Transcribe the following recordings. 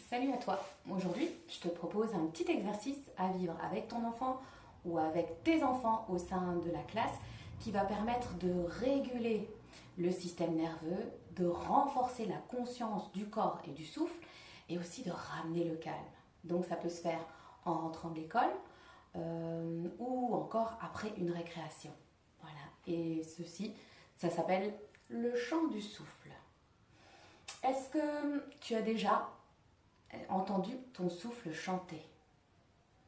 Salut à toi. Aujourd'hui, je te propose un petit exercice à vivre avec ton enfant ou avec tes enfants au sein de la classe qui va permettre de réguler le système nerveux, de renforcer la conscience du corps et du souffle et aussi de ramener le calme. Donc ça peut se faire en rentrant de l'école ou encore après une récréation. Voilà. Et ceci, ça s'appelle le chant du souffle. Est-ce que tu as déjà entendu ton souffle chanter?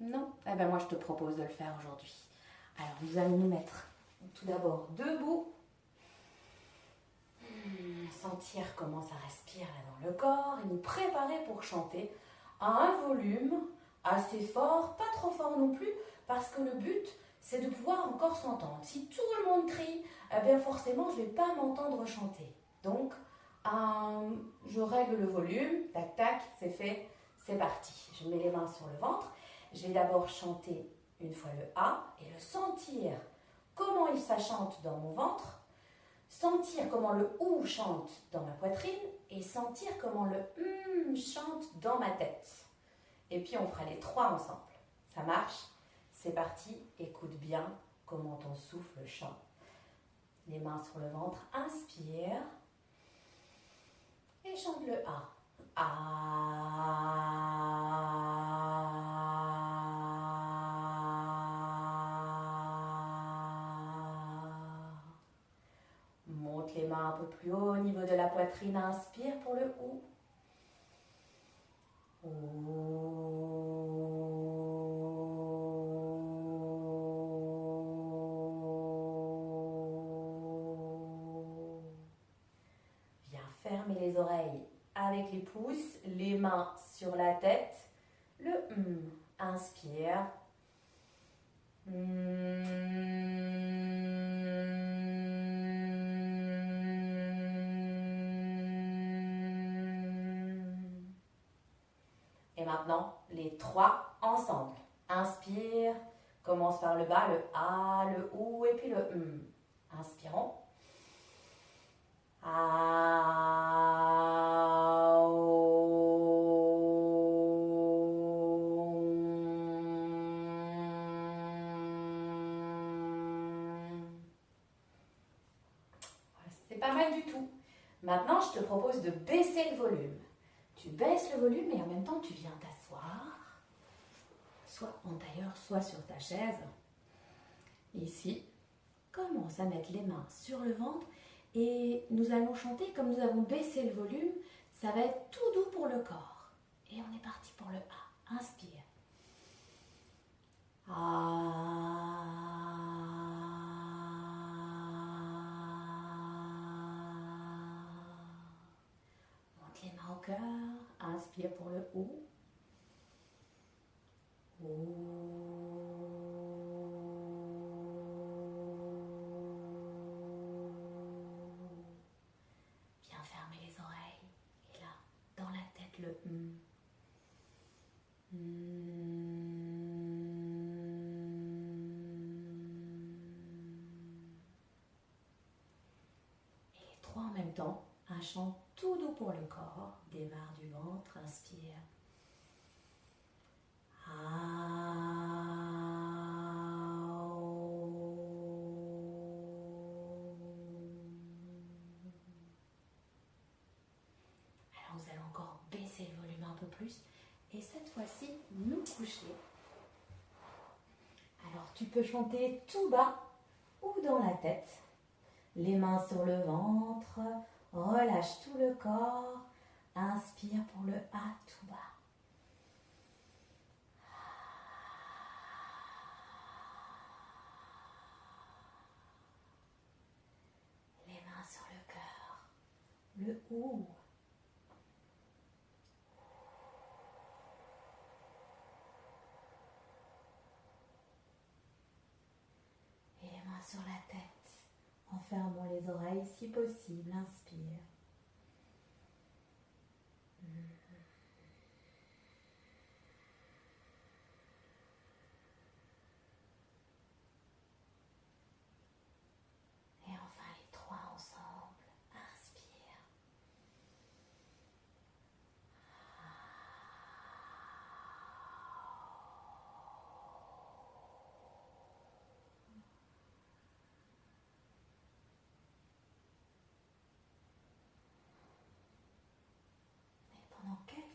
Non? Eh bien moi je te propose de le faire aujourd'hui. Alors nous allons nous mettre tout d'abord debout. Sentir comment ça respire là dans le corps et nous préparer pour chanter à un volume assez fort, pas trop fort non plus, parce que le but c'est de pouvoir encore s'entendre. Si tout le monde crie, eh bien forcément je ne vais pas m'entendre chanter. Donc je règle le volume, tac tac, c'est fait, c'est parti. Je mets les mains sur le ventre, je vais d'abord chanter une fois le A et le sentir comment il s'achante dans mon ventre, sentir comment le OU chante dans ma poitrine et sentir comment le chante dans ma tête. Et puis on fera les trois ensemble. Ça marche? C'est parti, écoute bien comment ton souffle chante. Les mains sur le ventre, inspire. Et chante le A. Monte les mains un peu plus haut au niveau de la poitrine. Inspire pour le OU. Fermez les oreilles avec les pouces, les mains sur la tête. Le inspire. Et maintenant, les trois ensemble. Inspire. Commence par le bas, le A, le OU et puis le Inspirons. C'est pas mal du tout. Maintenant, je te propose de baisser le volume. Tu baisses le volume et en même temps, tu viens t'asseoir, soit en tailleur, soit sur ta chaise. Ici, commence à mettre les mains sur le ventre et nous allons chanter comme nous avons baissé le volume. Ça va être tout doux pour le corps. Et on est parti pour le A. Inspire. Monte les mains au cœur. Inspire pour le OU. Bien fermer les oreilles. Et là, dans la tête, le Et les trois en même temps. Un chant tout doux pour le corps. Démarre du ventre. Inspire. Alors nous allons encore baisser le volume un peu plus et cette fois-ci nous coucher. Alors tu peux chanter tout bas ou dans la tête. Les mains sur le ventre, relâche tout le corps. Inspire pour le A tout bas. Les mains sur le cœur, le OU. Et les mains sur la tête. En fermant les oreilles si possible, inspire. Et enfin les trois ensemble, inspire.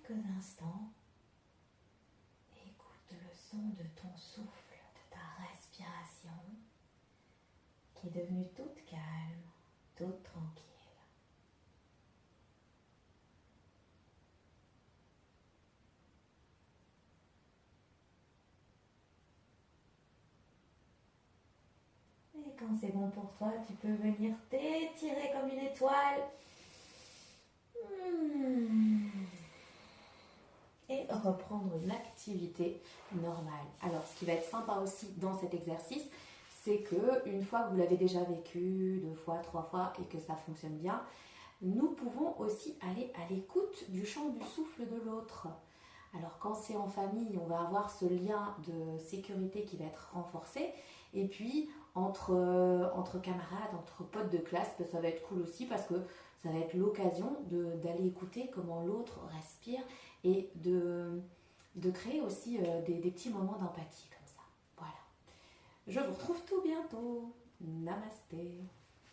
quelques instants, écoute le son de ton souffle, de ta respiration, qui est devenue toute calme, toute tranquille. Et quand c'est bon pour toi, tu peux venir t'étirer comme une étoile. Et reprendre une activité normale. Alors, ce qui va être sympa aussi dans cet exercice, c'est que une fois que vous l'avez déjà vécu 2 fois, 3 fois et que ça fonctionne bien, nous pouvons aussi aller à l'écoute du chant du souffle de l'autre. Alors quand c'est en famille, on va avoir ce lien de sécurité qui va être renforcé. Et puis entre camarades, entre potes de classe, ça va être cool aussi parce que ça va être l'occasion d'aller écouter comment l'autre respire et de créer aussi des petits moments d'empathie comme ça. Voilà. Je vous retrouve tout bientôt. Namasté.